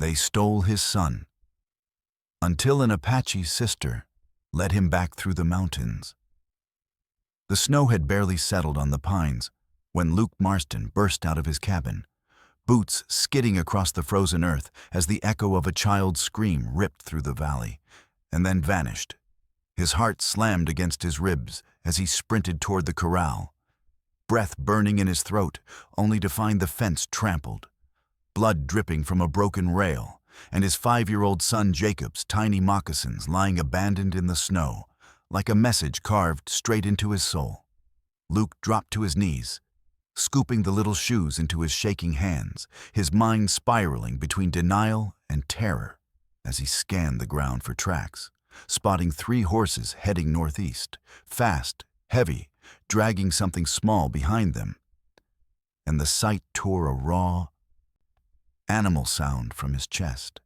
They stole his son, until an Apache sister led him back through the mountains. The snow had barely settled on the pines when Luke Marston burst out of his cabin, boots skidding across the frozen earth as the echo of a child's scream ripped through the valley, and then vanished. His heart slammed against his ribs as he sprinted toward the corral, breath burning in his throat, only to find the fence trampled, blood dripping from a broken rail, and his 5-year-old son Jacob's tiny moccasins lying abandoned in the snow, like a message carved straight into his soul. Luke dropped to his knees, scooping the little shoes into his shaking hands, his mind spiraling between denial and terror as he scanned the ground for tracks, spotting 3 horses heading northeast, fast, heavy, dragging something small behind them. And the sight tore a raw, animal sound from his chest.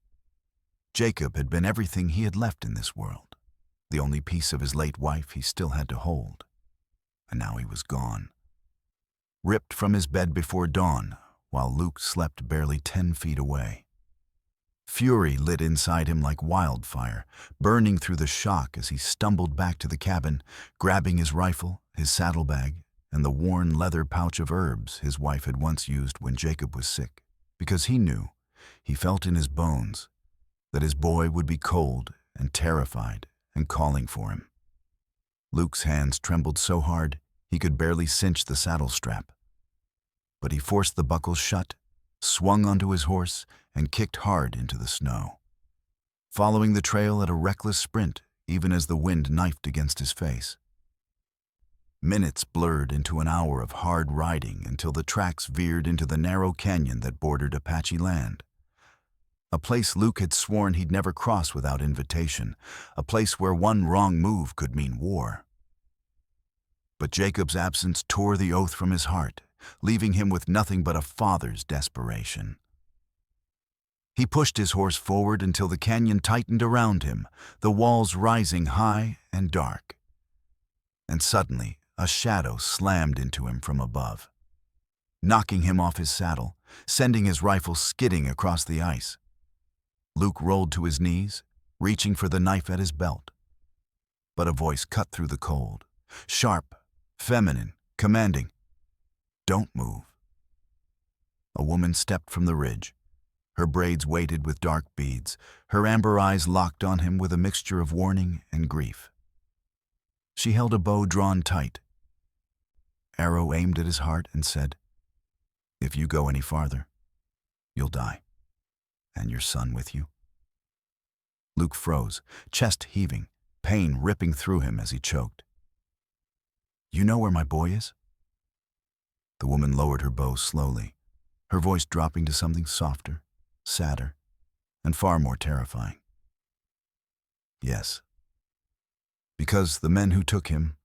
Jacob had been everything he had left in this world, the only piece of his late wife he still had to hold. And now he was gone. Ripped from his bed before dawn, while Luke slept barely 10 feet away. Fury lit inside him like wildfire, burning through the shock as he stumbled back to the cabin, grabbing his rifle, his saddlebag, and the worn leather pouch of herbs his wife had once used when Jacob was sick, because he knew, he felt in his bones, that his boy would be cold and terrified and calling for him. Luke's hands trembled so hard he could barely cinch the saddle strap. But he forced the buckles shut, swung onto his horse, and kicked hard into the snow, following the trail at a reckless sprint even as the wind knifed against his face. Minutes blurred into an hour of hard riding until the tracks veered into the narrow canyon that bordered Apache land. A place Luke had sworn he'd never cross without invitation, a place where one wrong move could mean war. But Jacob's absence tore the oath from his heart, leaving him with nothing but a father's desperation. He pushed his horse forward until the canyon tightened around him, the walls rising high and dark. And suddenly, a shadow slammed into him from above, knocking him off his saddle, sending his rifle skidding across the ice. Luke rolled to his knees, reaching for the knife at his belt. But a voice cut through the cold, sharp, feminine, commanding, "Don't move." A woman stepped from the ridge, her braids weighted with dark beads, her amber eyes locked on him with a mixture of warning and grief. She held a bow drawn tight, arrow aimed at his heart, and said, "If you go any farther, you'll die, and your son with you." Luke froze, chest heaving, pain ripping through him as he choked. "You know where my boy is?" The woman lowered her bow slowly, her voice dropping to something softer, sadder, and far more terrifying. "Yes. Because the men who took him,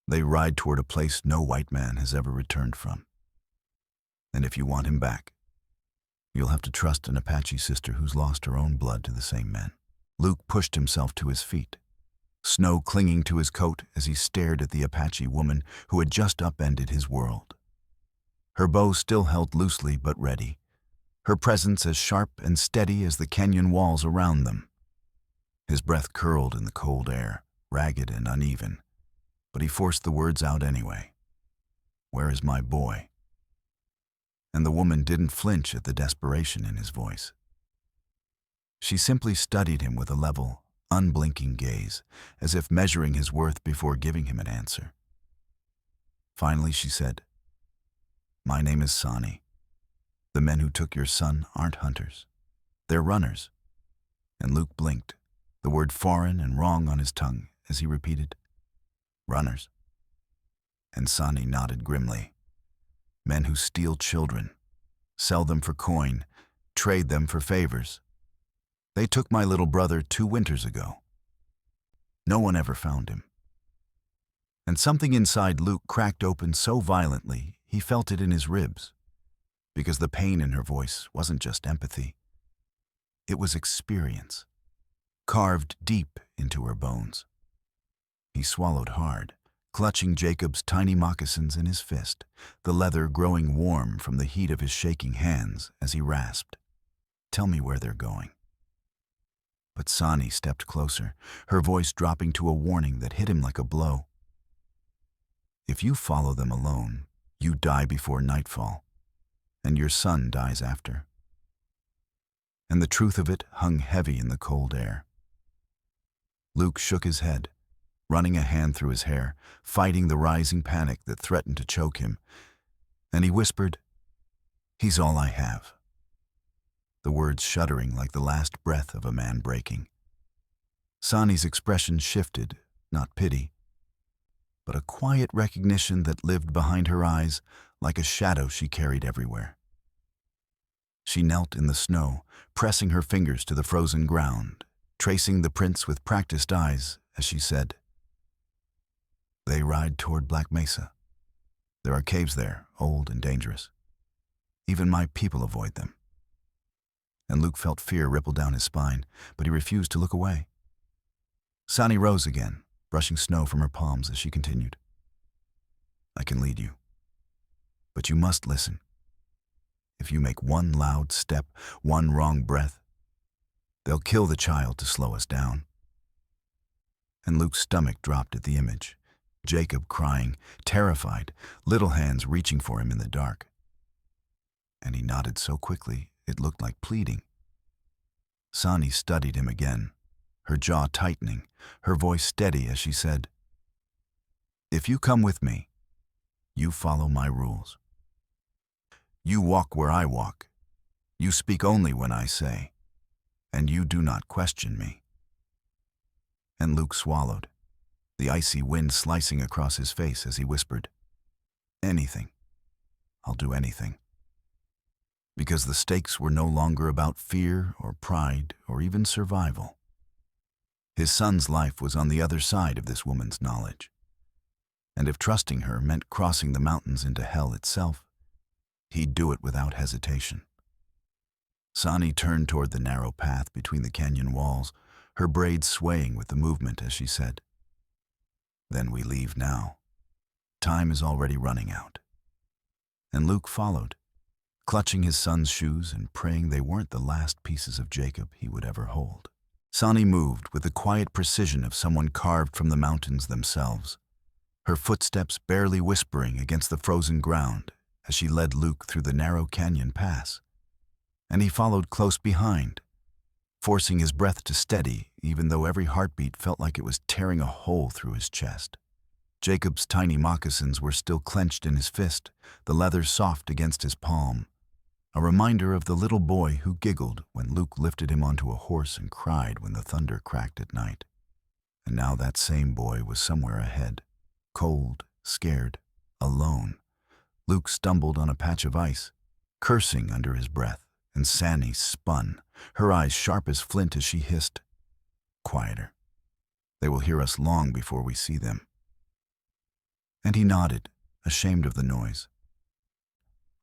they ride toward a place no white man has ever returned from. And if you want him back, you'll have to trust an Apache sister who's lost her own blood to the same men." Luke pushed himself to his feet, snow clinging to his coat as he stared at the Apache woman who had just upended his world. Her bow still held loosely but ready, her presence as sharp and steady as the canyon walls around them. His breath curled in the cold air, ragged and uneven, but he forced the words out anyway. "Where is my boy?" And the woman didn't flinch at the desperation in his voice. She simply studied him with a level, unblinking gaze, as if measuring his worth before giving him an answer. Finally she said, "My name is Sani. The men who took your son aren't hunters. They're runners." And Luke blinked, the word foreign and wrong on his tongue, as he repeated, "Runners." And Sani nodded grimly. "Men who steal children, sell them for coin, trade them for favors. They took my little brother 2 winters ago. No one ever found him." And something inside Luke cracked open so violently he felt it in his ribs, because the pain in her voice wasn't just empathy. It was experience, carved deep into her bones. He swallowed hard, clutching Jacob's tiny moccasins in his fist, the leather growing warm from the heat of his shaking hands as he rasped, Tell me where they're going." But Sani stepped closer, her voice dropping to a warning that hit him like a blow. "If you follow them alone, you die before nightfall, and your son dies after." And the truth of it hung heavy in the cold air. Luke shook his head, running a hand through his hair, fighting the rising panic that threatened to choke him, and he whispered, "He's all I have." The words shuddering like the last breath of a man breaking. Sani's expression shifted, not pity, but a quiet recognition that lived behind her eyes like a shadow she carried everywhere. She knelt in the snow, pressing her fingers to the frozen ground, tracing the prints with practiced eyes as she said, "They ride toward Black Mesa. There are caves there, old and dangerous. Even my people avoid them." And Luke felt fear ripple down his spine, but he refused to look away. Sani rose again, brushing snow from her palms as she continued, "I can lead you, but you must listen. If you make one loud step, one wrong breath, they'll kill the child to slow us down." And Luke's stomach dropped at the image, Jacob crying, terrified, little hands reaching for him in the dark. And he nodded so quickly it looked like pleading. Sani studied him again, her jaw tightening, her voice steady as she said, "If you come with me, you follow my rules. You walk where I walk. You speak only when I say, and you do not question me." And Luke swallowed, the icy wind slicing across his face as he whispered, "Anything. I'll do anything." Because the stakes were no longer about fear or pride or even survival. His son's life was on the other side of this woman's knowledge. And if trusting her meant crossing the mountains into hell itself, he'd do it without hesitation. Sani turned toward the narrow path between the canyon walls, her braids swaying with the movement as she said, "Then we leave now. Time is already running out." And Luke followed, clutching his son's shoes and praying they weren't the last pieces of Jacob he would ever hold. Sani moved with the quiet precision of someone carved from the mountains themselves, her footsteps barely whispering against the frozen ground as she led Luke through the narrow canyon pass. And he followed close behind, forcing his breath to steady even though every heartbeat felt like it was tearing a hole through his chest. Jacob's tiny moccasins were still clenched in his fist, the leather soft against his palm, a reminder of the little boy who giggled when Luke lifted him onto a horse and cried when the thunder cracked at night. And now that same boy was somewhere ahead, cold, scared, alone. Luke stumbled on a patch of ice, cursing under his breath, and Sani spun, her eyes sharp as flint as she hissed, "Quieter. They will hear us long before we see them." And he nodded, ashamed of the noise,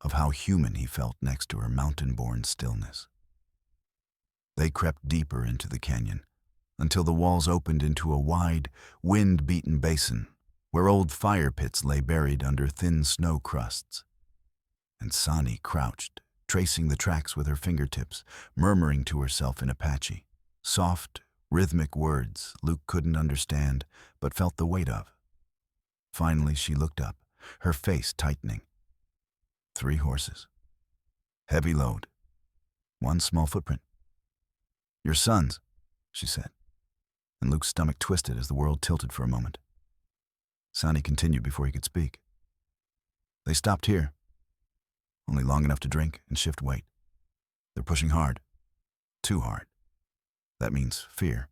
of how human he felt next to her mountain-born stillness. They crept deeper into the canyon, until the walls opened into a wide, wind-beaten basin, where old fire pits lay buried under thin snow crusts. And Sani crouched, tracing the tracks with her fingertips, murmuring to herself in Apache, soft, rhythmic words Luke couldn't understand, but felt the weight of. Finally she looked up, her face tightening. 3 horses. Heavy load. 1 small footprint. "Your son's," she said, and Luke's stomach twisted as the world tilted for a moment. Sani continued before he could speak. "They stopped here, only long enough to drink and shift weight. They're pushing hard. Too hard. That means fear."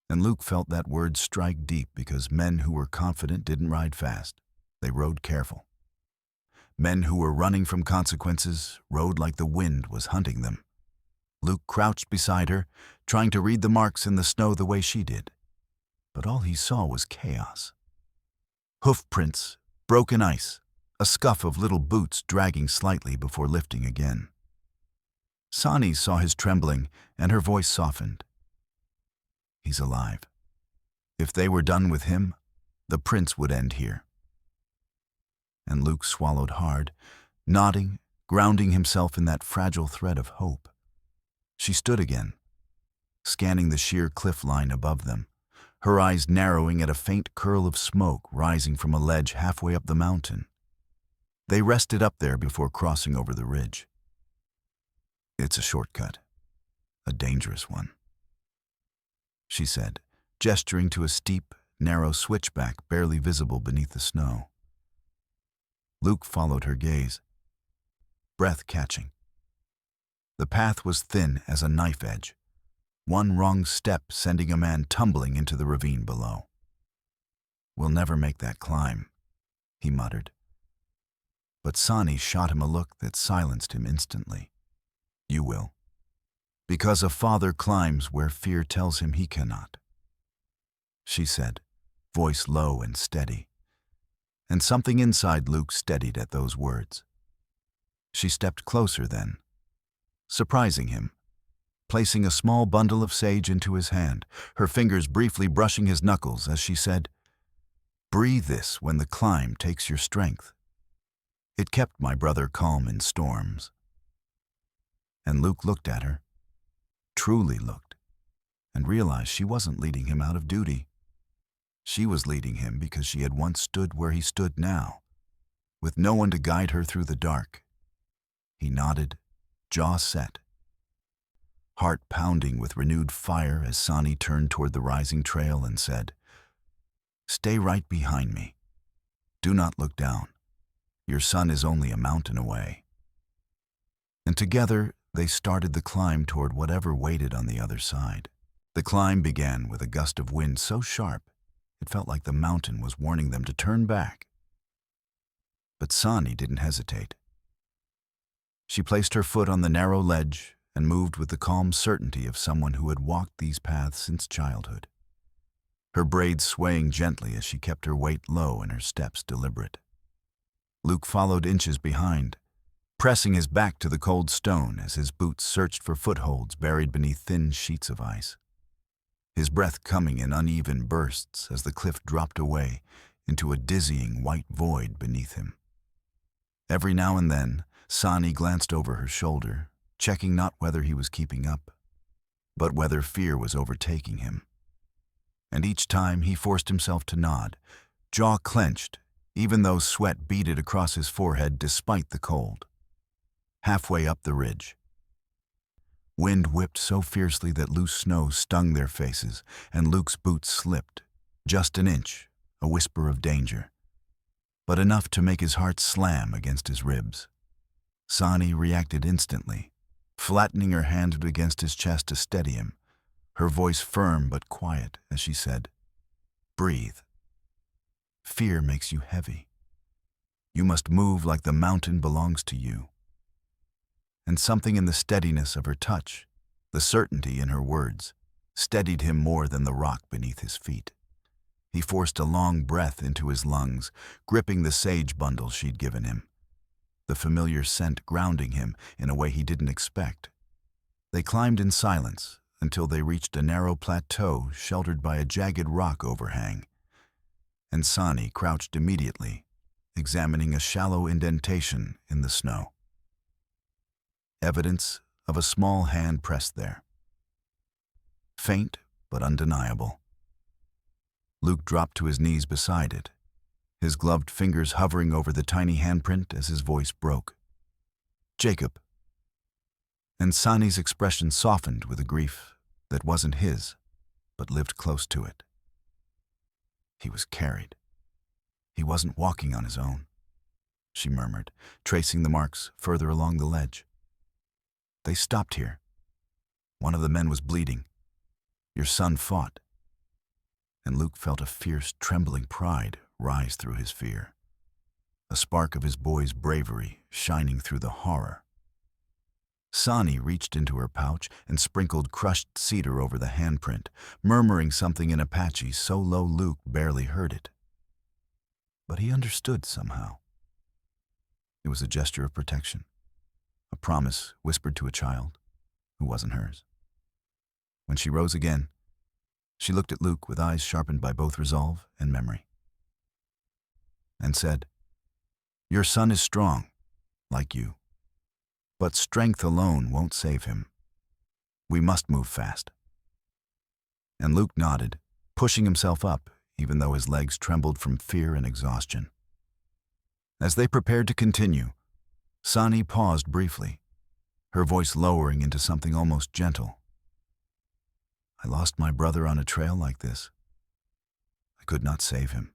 And Luke felt that word strike deep because men who were confident didn't ride fast. They rode careful. Men who were running from consequences rode like the wind was hunting them. Luke crouched beside her, trying to read the marks in the snow the way she did. But all he saw was chaos. Hoof prints, broken ice, a scuff of little boots dragging slightly before lifting again. Sani saw his trembling, and her voice softened. "He's alive. If they were done with him, the prince would end here." And Luke swallowed hard, nodding, grounding himself in that fragile thread of hope. She stood again, scanning the sheer cliff line above them, her eyes narrowing at a faint curl of smoke rising from a ledge halfway up the mountain. They rested up there before crossing over the ridge. "It's a shortcut, a dangerous one," she said, gesturing to a steep, narrow switchback barely visible beneath the snow. Luke followed her gaze, breath catching. The path was thin as a knife edge, one wrong step sending a man tumbling into the ravine below. "We'll never make that climb," he muttered. But Sani shot him a look that silenced him instantly. "You will. Because a father climbs where fear tells him he cannot," she said, voice low and steady. And something inside Luke steadied at those words. She stepped closer then, surprising him, placing a small bundle of sage into his hand, her fingers briefly brushing his knuckles as she said, "Breathe this when the climb takes your strength." It kept my brother calm in storms. And Luke looked at her, truly looked, and realized she wasn't leading him out of duty. She was leading him because she had once stood where he stood now, with no one to guide her through the dark. He nodded, jaw set, heart pounding with renewed fire as Sani turned toward the rising trail and said, "Stay right behind me. Do not look down. Your son is only a mountain away." And together they started the climb toward whatever waited on the other side. The climb began with a gust of wind so sharp it felt like the mountain was warning them to turn back. But Sani didn't hesitate. She placed her foot on the narrow ledge and moved with the calm certainty of someone who had walked these paths since childhood, her braids swaying gently as she kept her weight low and her steps deliberate. Luke followed inches behind, pressing his back to the cold stone as his boots searched for footholds buried beneath thin sheets of ice, his breath coming in uneven bursts as the cliff dropped away into a dizzying white void beneath him. Every now and then, Sani glanced over her shoulder, checking not whether he was keeping up, but whether fear was overtaking him. And each time he forced himself to nod, jaw clenched, even though sweat beaded across his forehead despite the cold. Halfway up the ridge, wind whipped so fiercely that loose snow stung their faces, and Luke's boots slipped, just an inch, a whisper of danger, but enough to make his heart slam against his ribs. Sani reacted instantly, flattening her hand against his chest to steady him, her voice firm but quiet as she said, "Breathe. Fear makes you heavy. You must move like the mountain belongs to you." And something in the steadiness of her touch, the certainty in her words, steadied him more than the rock beneath his feet. He forced a long breath into his lungs, gripping the sage bundle she'd given him, the familiar scent grounding him in a way he didn't expect. They climbed in silence until they reached a narrow plateau sheltered by a jagged rock overhang, and Sani crouched immediately, examining a shallow indentation in the snow. Evidence of a small hand pressed there. Faint but undeniable. Luke dropped to his knees beside it, his gloved fingers hovering over the tiny handprint as his voice broke. "Jacob." And Sani's expression softened with a grief that wasn't his, but lived close to it. He was carried. He wasn't walking on his own, she murmured, tracing the marks further along the ledge. "They stopped here. One of the men was bleeding. Your son fought." And Luke felt a fierce, trembling pride rise through his fear, a spark of his boy's bravery shining through the horror. Sani reached into her pouch and sprinkled crushed cedar over the handprint, murmuring something in Apache so low Luke barely heard it. But he understood somehow. It was a gesture of protection, a promise whispered to a child who wasn't hers. When she rose again, she looked at Luke with eyes sharpened by both resolve and memory, and said, "Your son is strong, like you, but strength alone won't save him. We must move fast." And Luke nodded, pushing himself up, even though his legs trembled from fear and exhaustion. As they prepared to continue, Sani paused briefly, her voice lowering into something almost gentle. "I lost my brother on a trail like this. I could not save him.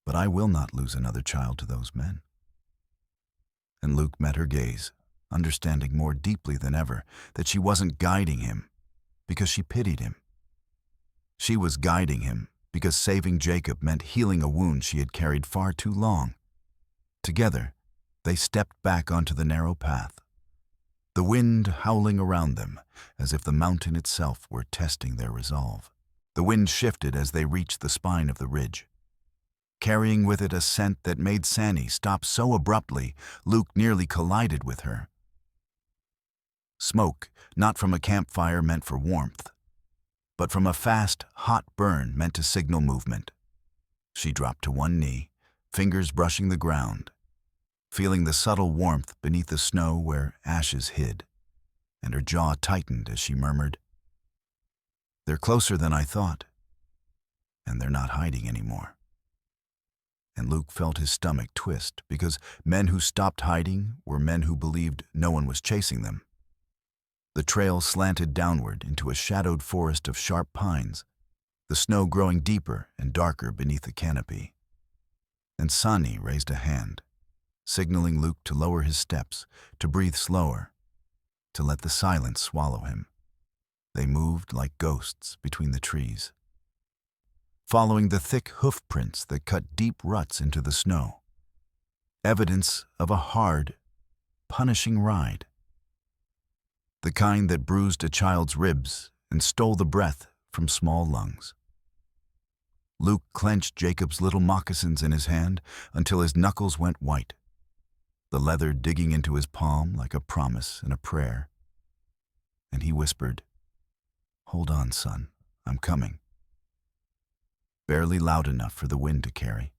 But I will not lose another child to those men." And Luke met her gaze, understanding more deeply than ever that she wasn't guiding him because she pitied him. She was guiding him because saving Jacob meant healing a wound she had carried far too long. Together, they stepped back onto the narrow path, the wind howling around them as if the mountain itself were testing their resolve. The wind shifted as they reached the spine of the ridge, carrying with it a scent that made Sani stop so abruptly Luke nearly collided with her. Smoke, not from a campfire meant for warmth, but from a fast, hot burn meant to signal movement. She dropped to one knee, fingers brushing the ground, feeling the subtle warmth beneath the snow where ashes hid, and her jaw tightened as she murmured, "They're closer than I thought, and they're not hiding anymore." And Luke felt his stomach twist because men who stopped hiding were men who believed no one was chasing them. The trail slanted downward into a shadowed forest of sharp pines, the snow growing deeper and darker beneath the canopy. And Sani raised a hand, signaling Luke to lower his steps, to breathe slower, to let the silence swallow him. They moved like ghosts between the trees, following the thick hoof prints that cut deep ruts into the snow, evidence of a hard, punishing ride. The kind that bruised a child's ribs and stole the breath from small lungs. Luke clenched Jacob's little moccasins in his hand until his knuckles went white, the leather digging into his palm like a promise and a prayer. And he whispered, "Hold on, son, I'm coming." Barely loud enough for the wind to carry.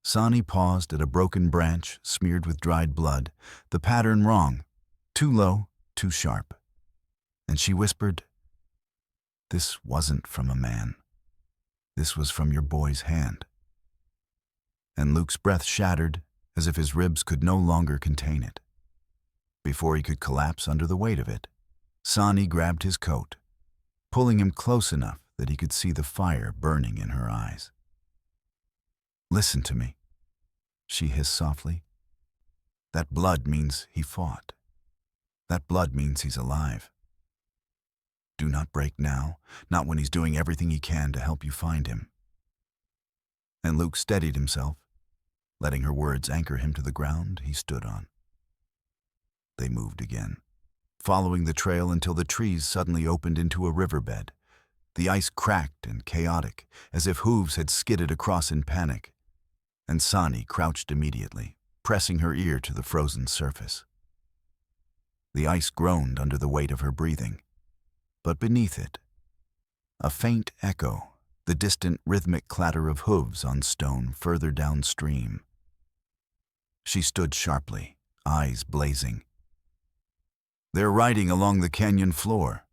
Sani paused at a broken branch smeared with dried blood, the pattern wrong, too low, too sharp. And she whispered, "This wasn't from a man. This was from your boy's hand." And Luke's breath shattered as if his ribs could no longer contain it. Before he could collapse under the weight of it, Sani grabbed his coat, pulling him close enough that he could see the fire burning in her eyes. "Listen to me," she hissed softly. "That blood means he fought. That blood means he's alive. Do not break now, not when he's doing everything he can to help you find him." And Luke steadied himself, letting her words anchor him to the ground he stood on. They moved again, following the trail until the trees suddenly opened into a riverbed. The ice cracked and chaotic, as if hooves had skidded across in panic, and Sani crouched immediately, pressing her ear to the frozen surface. The ice groaned under the weight of her breathing, but beneath it, a faint echo, the distant rhythmic clatter of hooves on stone further downstream. She stood sharply, eyes blazing. "They're riding along the canyon floor.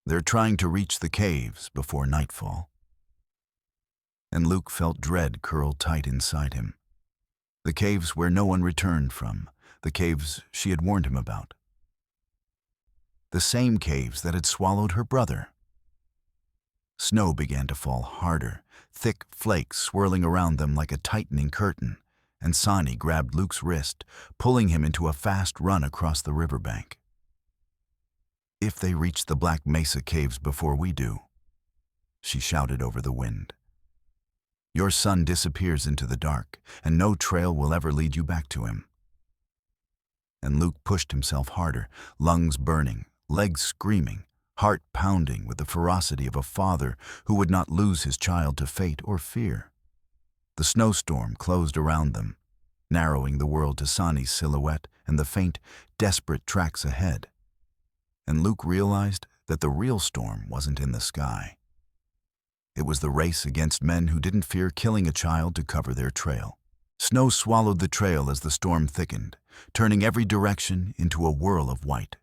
They're trying to reach the caves before nightfall." And Luke felt dread curl tight inside him. The caves where no one returned from, the caves she had warned him about. The same caves that had swallowed her brother. Snow began to fall harder, thick flakes swirling around them like a tightening curtain, and Sani grabbed Luke's wrist, pulling him into a fast run across the riverbank. "If they reach the Black Mesa caves before we do," she shouted over the wind, "your son disappears into the dark, and no trail will ever lead you back to him." And Luke pushed himself harder, lungs burning, legs screaming, heart pounding with the ferocity of a father who would not lose his child to fate or fear. The snowstorm closed around them, narrowing the world to Sani's silhouette and the faint, desperate tracks ahead. And Luke realized that the real storm wasn't in the sky. It was the race against men who didn't fear killing a child to cover their trail. Snow swallowed the trail as the storm thickened, turning every direction into a whirl of white.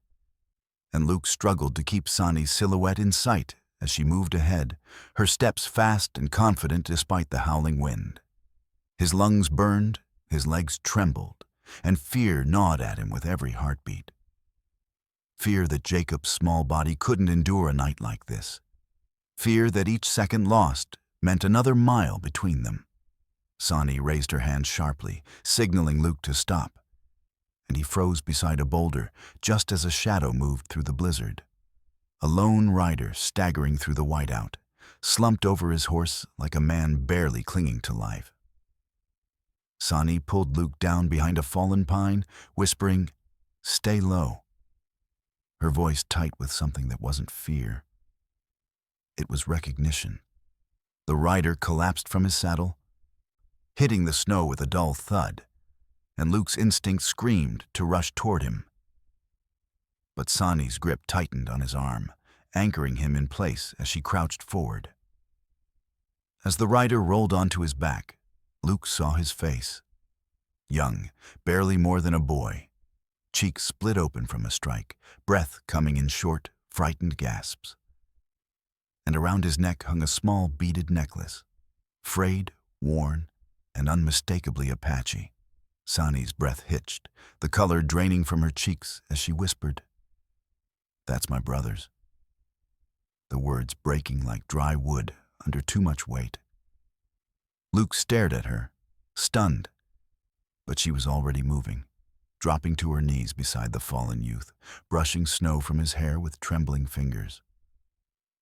and Luke struggled to keep Sani's silhouette in sight as she moved ahead, her steps fast and confident despite the howling wind. His lungs burned, his legs trembled, and fear gnawed at him with every heartbeat. Fear that Jacob's small body couldn't endure a night like this. Fear that each second lost meant another mile between them. Sani raised her hand sharply, signaling Luke to stop, and he froze beside a boulder just as a shadow moved through the blizzard. A lone rider staggering through the whiteout, slumped over his horse like a man barely clinging to life. Sani pulled Luke down behind a fallen pine, whispering, "Stay low," her voice tight with something that wasn't fear. It was recognition. The rider collapsed from his saddle, hitting the snow with a dull thud, and Luke's instinct screamed to rush toward him. But Sani's grip tightened on his arm, anchoring him in place as she crouched forward. As the rider rolled onto his back, Luke saw his face. Young, barely more than a boy, cheeks split open from a strike, breath coming in short, frightened gasps. And around his neck hung a small beaded necklace, frayed, worn, and unmistakably Apache. Sani's breath hitched, the color draining from her cheeks as she whispered, "That's my brother's," the words breaking like dry wood under too much weight. Luke stared at her, stunned, but she was already moving, dropping to her knees beside the fallen youth, brushing snow from his hair with trembling fingers.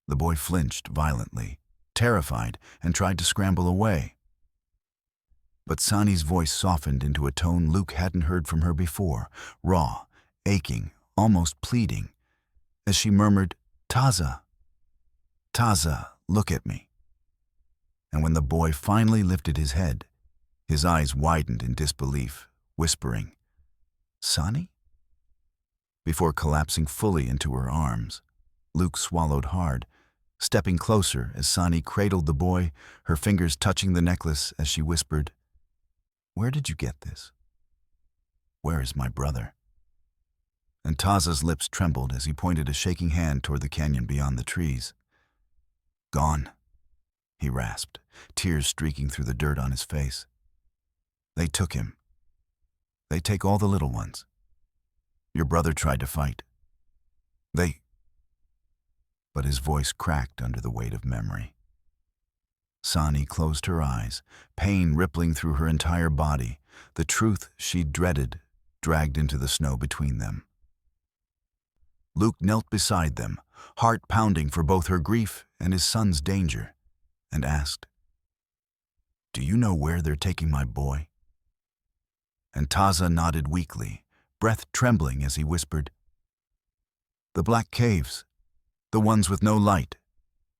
The boy flinched violently, terrified, and tried to scramble away. But Sani's voice softened into a tone Luke hadn't heard from her before, raw, aching, almost pleading, as she murmured, "Taza, Taza, look at me." And when the boy finally lifted his head, his eyes widened in disbelief, whispering, "Sani?" Before collapsing fully into her arms, Luke swallowed hard, stepping closer as Sani cradled the boy, her fingers touching the necklace as she whispered, "Where did you get this? Where is my brother?" And Taza's lips trembled as he pointed a shaking hand toward the canyon beyond the trees. "Gone," he rasped, tears streaking through the dirt on his face. "They took him. They take all the little ones. Your brother tried to fight. But his voice cracked under the weight of memory. Sani closed her eyes, pain rippling through her entire body, the truth she'd dreaded dragged into the snow between them. Luke knelt beside them, heart pounding for both her grief and his son's danger, and asked, "Do you know where they're taking my boy?" And Taza nodded weakly, breath trembling as he whispered, "The black caves, the ones with no light,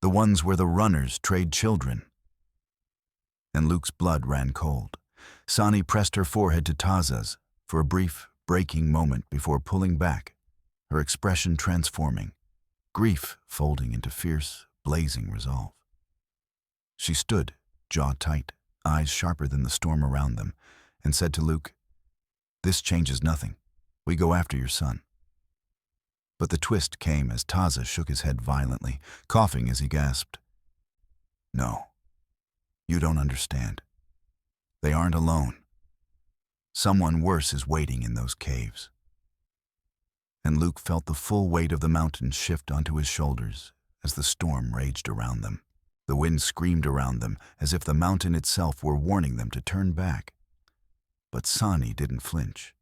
the ones where the runners trade children." And Luke's blood ran cold. Sani pressed her forehead to Taza's for a brief, breaking moment before pulling back, her expression transforming, grief folding into fierce, blazing resolve. She stood, jaw tight, eyes sharper than the storm around them, and said to Luke, "This changes nothing. We go after your son." But the twist came as Taza shook his head violently, coughing as he gasped, "No, you don't understand. They aren't alone. Someone worse is waiting in those caves." And Luke felt the full weight of the mountain shift onto his shoulders as the storm raged around them. The wind screamed around them as if the mountain itself were warning them to turn back. But Sani didn't flinch.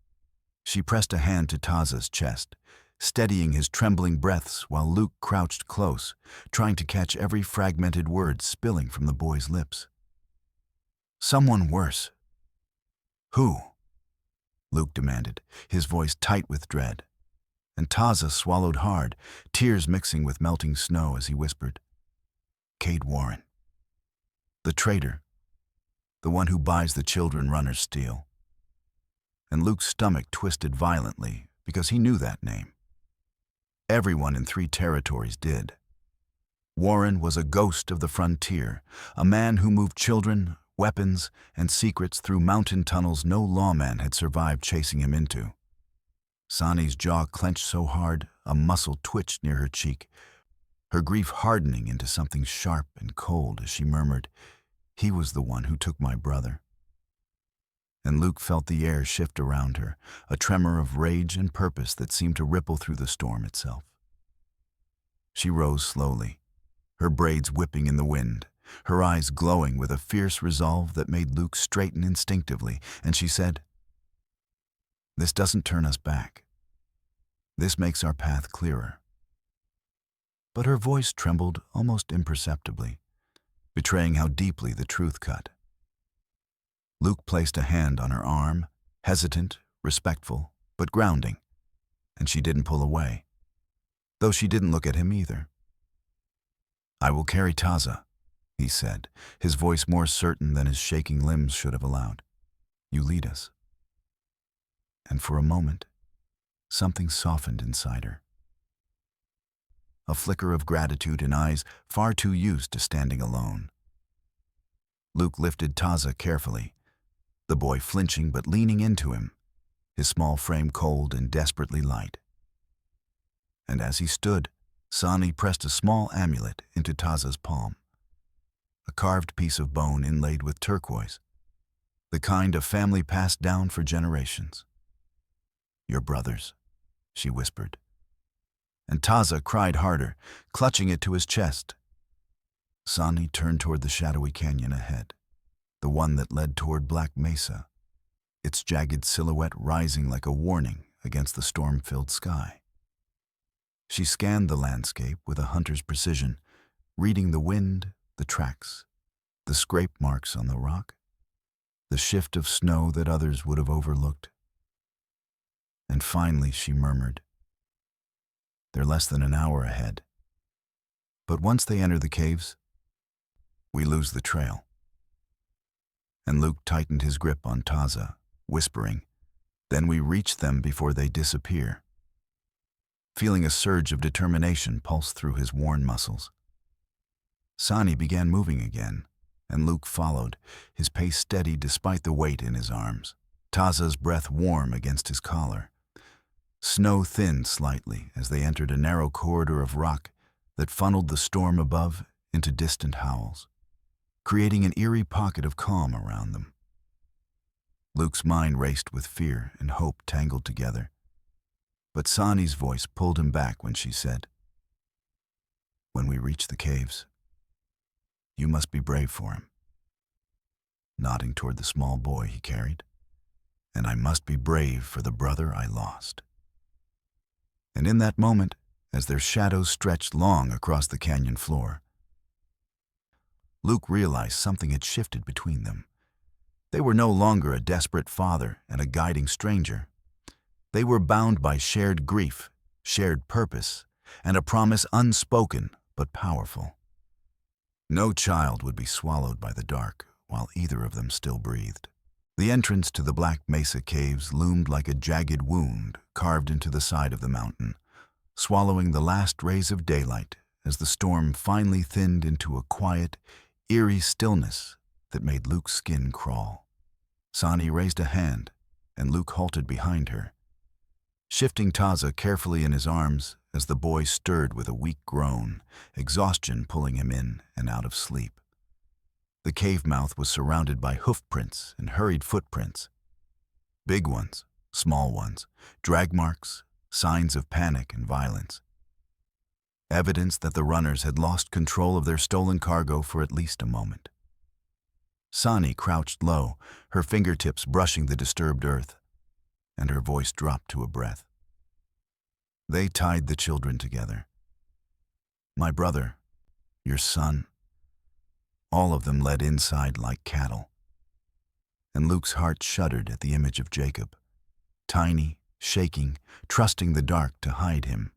She pressed a hand to Taza's chest, steadying his trembling breaths while Luke crouched close, trying to catch every fragmented word spilling from the boy's lips. "Someone worse." "Who?" Luke demanded, his voice tight with dread. And Taza swallowed hard, tears mixing with melting snow as he whispered, "Cade Warren. The traitor. The one who buys the children runners steal." And Luke's stomach twisted violently because he knew that name. Everyone in 3 territories did. Warren was a ghost of the frontier, a man who moved children, weapons, and secrets through mountain tunnels no lawman had survived chasing him into. Sani's jaw clenched so hard, a muscle twitched near her cheek, her grief hardening into something sharp and cold as she murmured, "He was the one who took my brother." And Luke felt the air shift around her, a tremor of rage and purpose that seemed to ripple through the storm itself. She rose slowly, her braids whipping in the wind, her eyes glowing with a fierce resolve that made Luke straighten instinctively, and she said, "This doesn't turn us back. This makes our path clearer." But her voice trembled almost imperceptibly, betraying how deeply the truth cut. Luke placed a hand on her arm, hesitant, respectful, but grounding, and she didn't pull away, though she didn't look at him either. "I will carry Taza," he said, his voice more certain than his shaking limbs should have allowed. "You lead us." And for a moment, something softened inside her. A flicker of gratitude in eyes far too used to standing alone. Luke lifted Taza carefully, the boy flinching but leaning into him, his small frame cold and desperately light. And as he stood, Sani pressed a small amulet into Taza's palm, a carved piece of bone inlaid with turquoise, the kind a family passed down for generations. "Your brothers," she whispered. And Taza cried harder, clutching it to his chest. Sani turned toward the shadowy canyon ahead, the one that led toward Black Mesa, its jagged silhouette rising like a warning against the storm-filled sky. She scanned the landscape with a hunter's precision, reading the wind, the tracks, the scrape marks on the rock, the shift of snow that others would have overlooked. And finally she murmured, "They're less than an hour ahead. But once they enter the caves, we lose the trail." And Luke tightened his grip on Taza, whispering, "Then we reach them before they disappear." Feeling a surge of determination pulse through his worn muscles. Sani began moving again, and Luke followed, his pace steady despite the weight in his arms, Taza's breath warm against his collar. Snow thinned slightly as they entered a narrow corridor of rock that funneled the storm above into distant howls, creating an eerie pocket of calm around them. Luke's mind raced with fear and hope tangled together, but Sani's voice pulled him back when she said, "When we reach the caves, you must be brave for him," nodding toward the small boy he carried, "and I must be brave for the brother I lost." And in that moment, as their shadows stretched long across the canyon floor, Luke realized something had shifted between them. They were no longer a desperate father and a guiding stranger. They were bound by shared grief, shared purpose, and a promise unspoken but powerful. No child would be swallowed by the dark while either of them still breathed. The entrance to the Black Mesa caves loomed like a jagged wound carved into the side of the mountain, swallowing the last rays of daylight as the storm finally thinned into a quiet, eerie stillness that made Luke's skin crawl. Sani raised a hand, and Luke halted behind her, shifting Taza carefully in his arms as the boy stirred with a weak groan, exhaustion pulling him in and out of sleep. The cave mouth was surrounded by hoof prints and hurried footprints. Big ones, small ones, drag marks, signs of panic and violence. Evidence that the runners had lost control of their stolen cargo for at least a moment. Sani crouched low, her fingertips brushing the disturbed earth, and her voice dropped to a breath. They tied the children together. My brother, your son, all of them led inside like cattle. And Luke's heart shuddered at the image of Jacob, tiny, shaking, trusting the dark to hide him.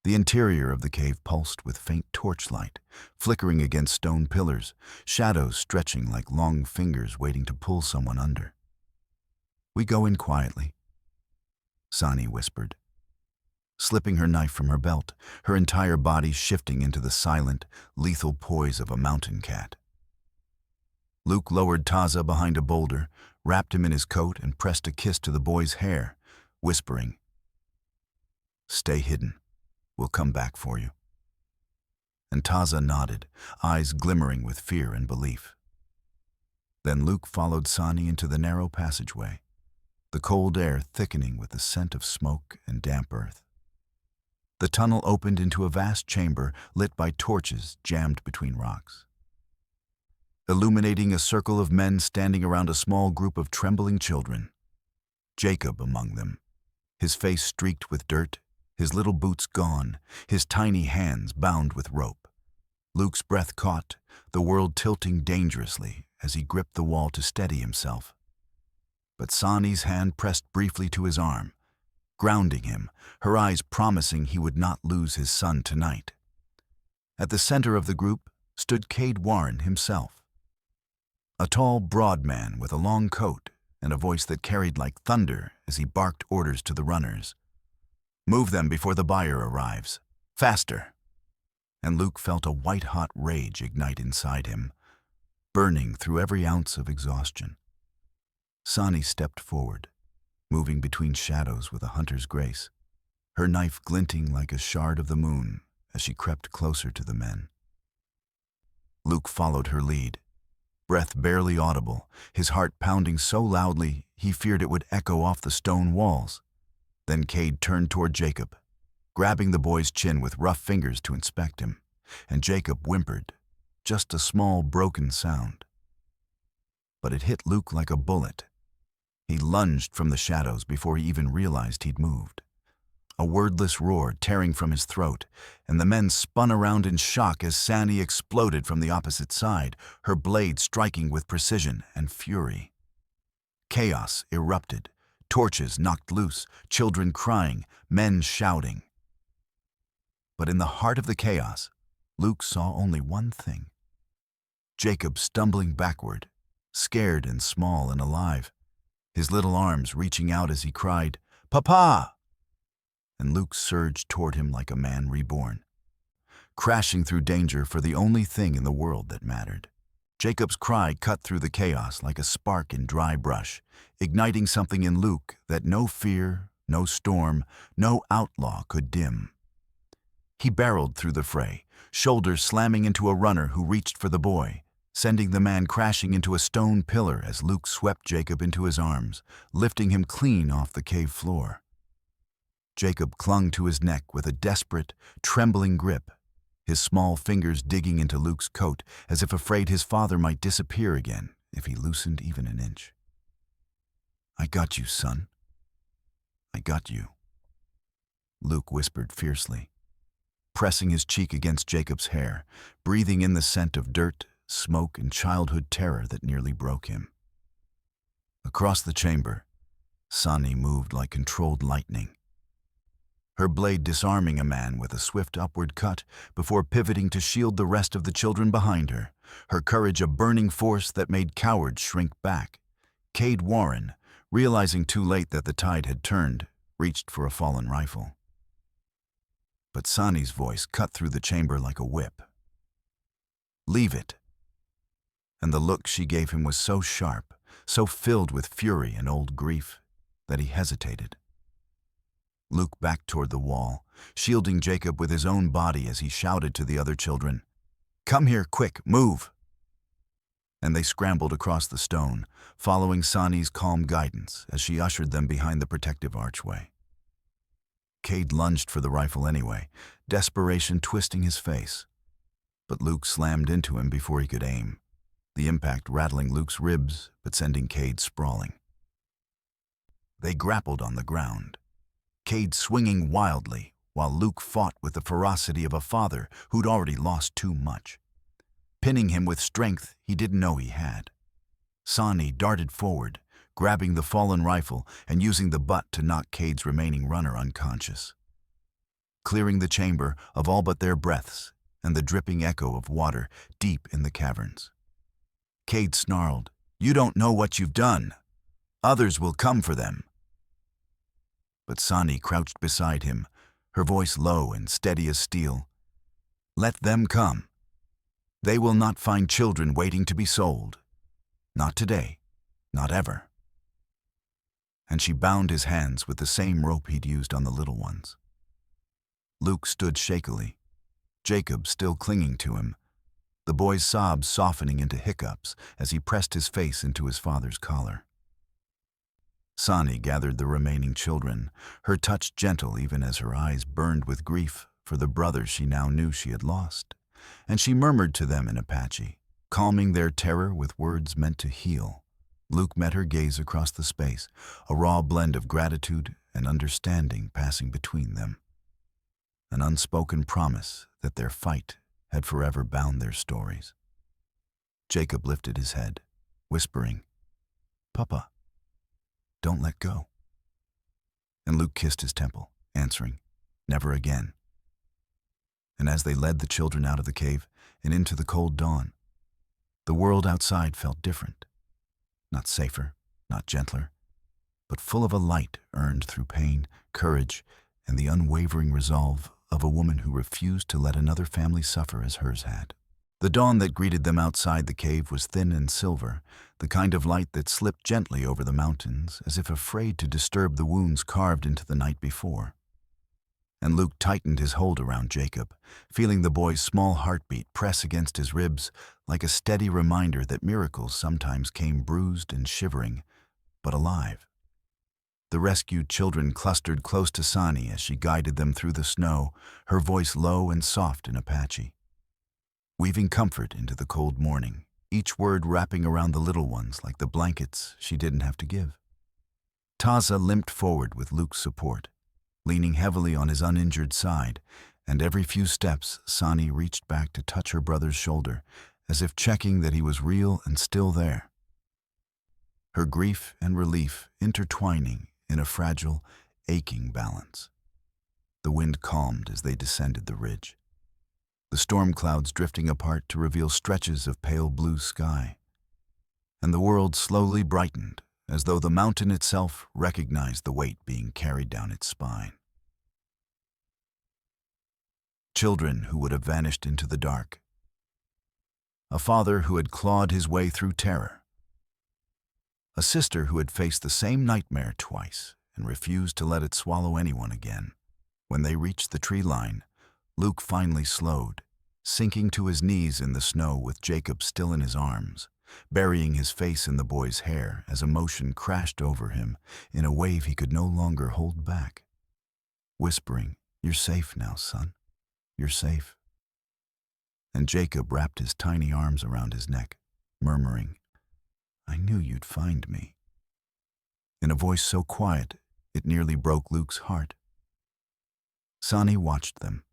The interior of the cave pulsed with faint torchlight, flickering against stone pillars, shadows stretching like long fingers waiting to pull someone under. We go in quietly, Sani whispered, slipping her knife from her belt, her entire body shifting into the silent, lethal poise of a mountain cat. Luke lowered Taza behind a boulder, wrapped him in his coat, and pressed a kiss to the boy's hair, whispering, Stay hidden. We'll come back for you. And Taza nodded, eyes glimmering with fear and belief. Then Luke followed Sani into the narrow passageway, the cold air thickening with the scent of smoke and damp earth. The tunnel opened into a vast chamber lit by torches jammed between rocks, illuminating a circle of men standing around a small group of trembling children. Jacob among them, his face streaked with dirt, his little boots gone, his tiny hands bound with rope. Luke's breath caught, the world tilting dangerously as he gripped the wall to steady himself. But Sani's hand pressed briefly to his arm, grounding him, her eyes promising he would not lose his son tonight. At the center of the group stood Cade Warren himself, a tall, broad man with a long coat and a voice that carried like thunder as he barked orders to the runners. "Move them before the buyer arrives. Faster!" And Luke felt a white-hot rage ignite inside him, burning through every ounce of exhaustion. Sani stepped forward, moving between shadows with a hunter's grace, her knife glinting like a shard of the moon as she crept closer to the men. Luke followed her lead, breath barely audible, his heart pounding so loudly he feared it would echo off the stone walls. Then Cade turned toward Jacob, grabbing the boy's chin with rough fingers to inspect him, and Jacob whimpered, just a small broken sound. But it hit Luke like a bullet. He lunged from the shadows before he even realized he'd moved. A wordless roar tearing from his throat, and the men spun around in shock as Sani exploded from the opposite side, her blade striking with precision and fury. Chaos erupted, torches knocked loose, children crying, men shouting. But in the heart of the chaos, Luke saw only one thing. Jacob stumbling backward, scared and small and alive, his little arms reaching out as he cried, "Papa!" And Luke surged toward him like a man reborn, crashing through danger for the only thing in the world that mattered. Jacob's cry cut through the chaos like a spark in dry brush, igniting something in Luke that no fear, no storm, no outlaw could dim. He barreled through the fray, shoulders slamming into a runner who reached for the boy, sending the man crashing into a stone pillar as Luke swept Jacob into his arms, lifting him clean off the cave floor. Jacob clung to his neck with a desperate, trembling grip, his small fingers digging into Luke's coat as if afraid his father might disappear again if he loosened even an inch. "I got you, son. I got you," Luke whispered fiercely, pressing his cheek against Jacob's hair, breathing in the scent of dirt, smoke, and childhood terror that nearly broke him. Across the chamber, Sani moved like controlled lightning, her blade disarming a man with a swift upward cut before pivoting to shield the rest of the children behind her, her courage a burning force that made cowards shrink back. Cade Warren, realizing too late that the tide had turned, reached for a fallen rifle. But Sani's voice cut through the chamber like a whip. "Leave it." And the look she gave him was so sharp, so filled with fury and old grief, that he hesitated. Luke backed toward the wall, shielding Jacob with his own body as he shouted to the other children, "Come here, quick, move!" And they scrambled across the stone, following Sani's calm guidance as she ushered them behind the protective archway. Cade lunged for the rifle anyway, desperation twisting his face. But Luke slammed into him before he could aim, the impact rattling Luke's ribs but sending Cade sprawling. They grappled on the ground, Cade swinging wildly, while Luke fought with the ferocity of a father who'd already lost too much, pinning him with strength he didn't know he had. Sani darted forward, grabbing the fallen rifle and using the butt to knock Cade's remaining runner unconscious, clearing the chamber of all but their breaths and the dripping echo of water deep in the caverns. Cade snarled, "You don't know what you've done. Others will come for them." But Sani crouched beside him, her voice low and steady as steel. "Let them come. They will not find children waiting to be sold. Not today, not ever." And she bound his hands with the same rope he'd used on the little ones. Luke stood shakily, Jacob still clinging to him, the boy's sobs softening into hiccups as he pressed his face into his father's collar. Sani gathered the remaining children, her touch gentle even as her eyes burned with grief for the brother she now knew she had lost, and she murmured to them in Apache, calming their terror with words meant to heal. Luke met her gaze across the space, a raw blend of gratitude and understanding passing between them. An unspoken promise that their fight had forever bound their stories. Jacob lifted his head, whispering, "Papa, don't let go." And Luke kissed his temple, answering, "Never again." And as they led the children out of the cave and into the cold dawn, the world outside felt different. Not safer, not gentler, but full of a light earned through pain, courage, and the unwavering resolve of a woman who refused to let another family suffer as hers had. The dawn that greeted them outside the cave was thin and silver, the kind of light that slipped gently over the mountains, as if afraid to disturb the wounds carved into the night before. And Luke tightened his hold around Jacob, feeling the boy's small heartbeat press against his ribs like a steady reminder that miracles sometimes came bruised and shivering, but alive. The rescued children clustered close to Sani as she guided them through the snow, her voice low and soft in Apache, weaving comfort into the cold morning, each word wrapping around the little ones like the blankets she didn't have to give. Taza limped forward with Luke's support, leaning heavily on his uninjured side, and every few steps Sani reached back to touch her brother's shoulder, as if checking that he was real and still there. Her grief and relief intertwining in a fragile, aching balance. The wind calmed as they descended the ridge, the storm clouds drifting apart to reveal stretches of pale blue sky, and the world slowly brightened as though the mountain itself recognized the weight being carried down its spine. Children who would have vanished into the dark. A father who had clawed his way through terror. A sister who had faced the same nightmare twice and refused to let it swallow anyone again. When they reached the tree line, Luke finally slowed, sinking to his knees in the snow with Jacob still in his arms, burying his face in the boy's hair as emotion crashed over him in a wave he could no longer hold back, whispering, "You're safe now, son. You're safe." And Jacob wrapped his tiny arms around his neck, murmuring, "I knew you'd find me," in a voice so quiet it nearly broke Luke's heart. Sani watched them,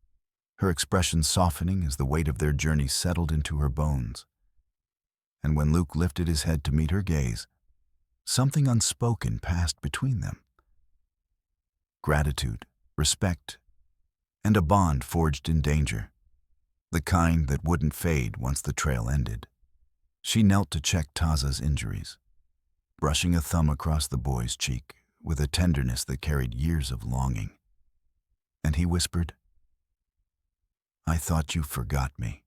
her expression softening as the weight of their journey settled into her bones. And when Luke lifted his head to meet her gaze, something unspoken passed between them. Gratitude, respect, and a bond forged in danger, the kind that wouldn't fade once the trail ended. She knelt to check Taza's injuries, brushing a thumb across the boy's cheek with a tenderness that carried years of longing. And he whispered, "I thought you forgot me."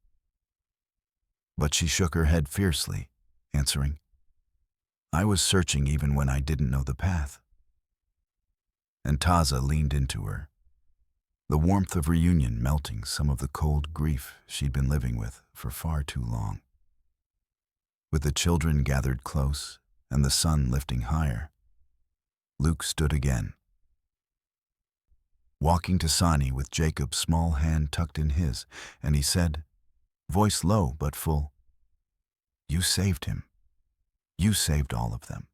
But she shook her head fiercely, answering, "I was searching even when I didn't know the path." And Taza leaned into her, the warmth of reunion melting some of the cold grief she'd been living with for far too long. With the children gathered close and the sun lifting higher, Luke stood again, walking to Sani with Jacob's small hand tucked in his, and he said, voice low but full, "You saved him. You saved all of them."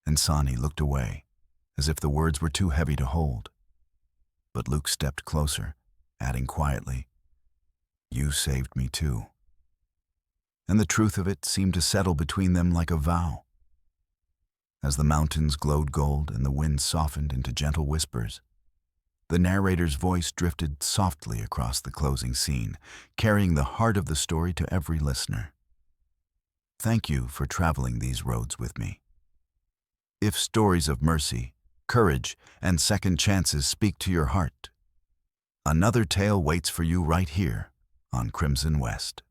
And Sani looked away, as if the words were too heavy to hold. But Luke stepped closer, adding quietly, "You saved me too." And the truth of it seemed to settle between them like a vow. As the mountains glowed gold and the wind softened into gentle whispers, the narrator's voice drifted softly across the closing scene, carrying the heart of the story to every listener. Thank you for traveling these roads with me. If stories of mercy, courage, and second chances speak to your heart, another tale waits for you right here on Crimson West.